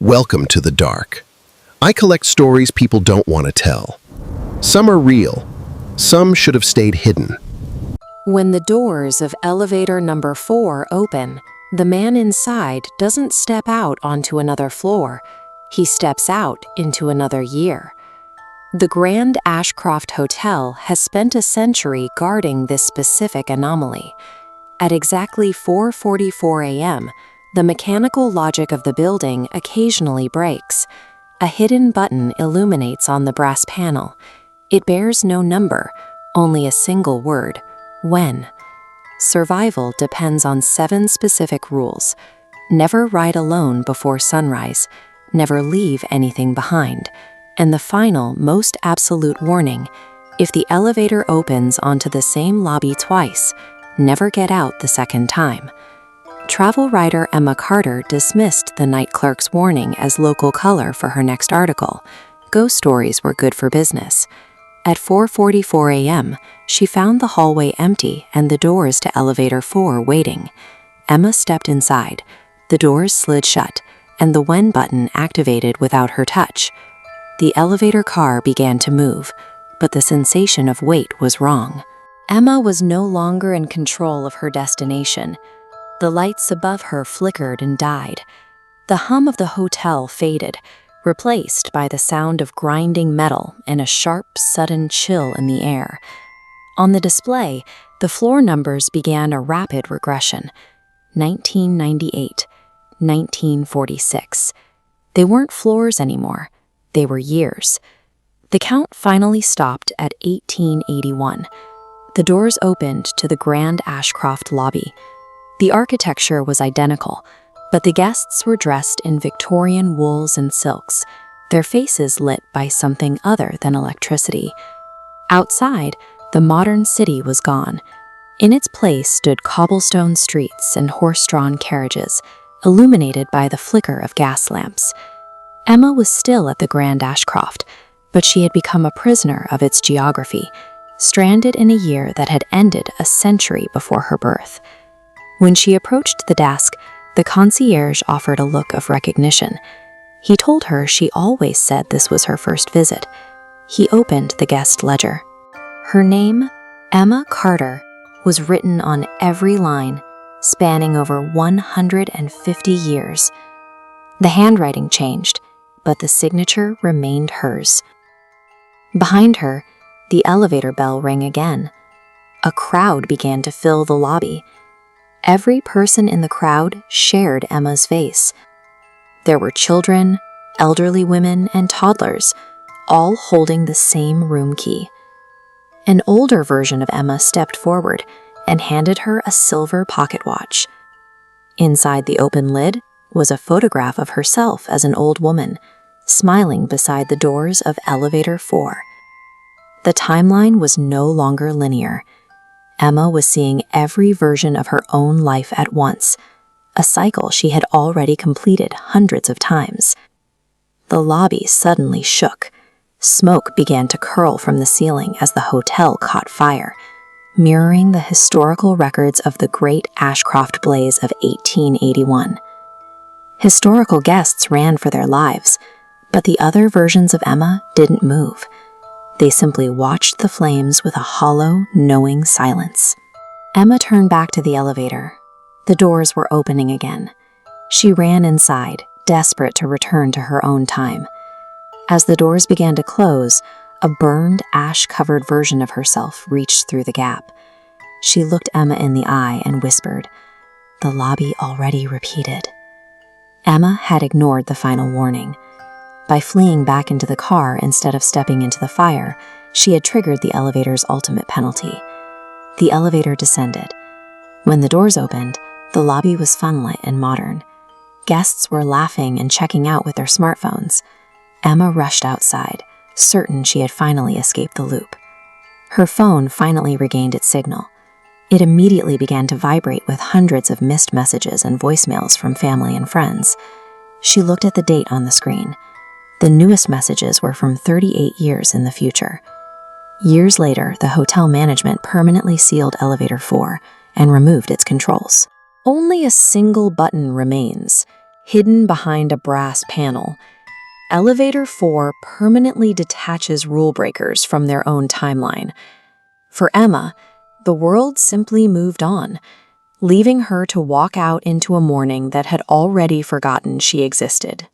Welcome to the dark. I collect stories people don't want to tell. Some are real. Some should have stayed hidden. When the doors of elevator number 4 open, the man inside doesn't step out onto another floor. He steps out into another year. The Grand Ashcroft Hotel has spent a century guarding this specific anomaly. At exactly 4:44 a.m., the mechanical logic of the building occasionally breaks. A hidden button illuminates on the brass panel. It bears no number, only a single word: when. Survival depends on 7 specific rules. Never ride alone before sunrise. Never leave anything behind. And the final, most absolute warning: if the elevator opens onto the same lobby twice, never get out the second time. Travel writer Emma Carter dismissed the night clerk's warning as local color for her next article. Ghost stories were good for business. At 4:44 a.m., she found the hallway empty and the doors to elevator 4 waiting. Emma stepped inside. The doors slid shut, and the when button activated without her touch. The elevator car began to move, but the sensation of weight was wrong. Emma was no longer in control of her destination. The lights above her flickered and died. The hum of the hotel faded, replaced by the sound of grinding metal and a sharp, sudden chill in the air. On the display, the floor numbers began a rapid regression. 1998, 1946. They weren't floors anymore. They were years. The count finally stopped at 1881. The doors opened to the Grand Ashcroft lobby. The architecture was identical, but the guests were dressed in Victorian wools and silks, their faces lit by something other than electricity. Outside, the modern city was gone. In its place stood cobblestone streets and horse-drawn carriages, illuminated by the flicker of gas lamps. Emma was still at the Grand Ashcroft, but she had become a prisoner of its geography, stranded in a year that had ended a century before her birth. When she approached the desk, the concierge offered a look of recognition. He told her she always said this was her first visit. He opened the guest ledger. Her name, Emma Carter, was written on every line, spanning over 150 years. The handwriting changed, but the signature remained hers. Behind her, the elevator bell rang again. A crowd began to fill the lobby. Every person in the crowd shared Emma's face. There were children, elderly women, and toddlers, all holding the same room key. An older version of Emma stepped forward and handed her a silver pocket watch. Inside the open lid was a photograph of herself as an old woman, smiling beside the doors of elevator 4. The timeline was no longer linear. Emma was seeing every version of her own life at once, a cycle she had already completed hundreds of times. The lobby suddenly shook. Smoke began to curl from the ceiling as the hotel caught fire, mirroring the historical records of the Great Ashcroft Blaze of 1881. Historical guests ran for their lives, but the other versions of Emma didn't move. They simply watched the flames with a hollow, knowing silence. Emma turned back to the elevator. The doors were opening again. She ran inside, desperate to return to her own time. As the doors began to close, a burned, ash-covered version of herself reached through the gap. She looked Emma in the eye and whispered, "The lobby already repeated." Emma had ignored the final warning. By fleeing back into the car instead of stepping into the fire, she had triggered the elevator's ultimate penalty. The elevator descended. When the doors opened, the lobby was funlit and modern. Guests were laughing and checking out with their smartphones. Emma rushed outside, certain she had finally escaped the loop. Her phone finally regained its signal. It immediately began to vibrate with hundreds of missed messages and voicemails from family and friends. She looked at the date on the screen. The newest messages were from 38 years in the future. Years later, the hotel management permanently sealed elevator 4 and removed its controls. Only a single button remains, hidden behind a brass panel. Elevator 4 permanently detaches rule breakers from their own timeline. For Emma, the world simply moved on, leaving her to walk out into a morning that had already forgotten she existed.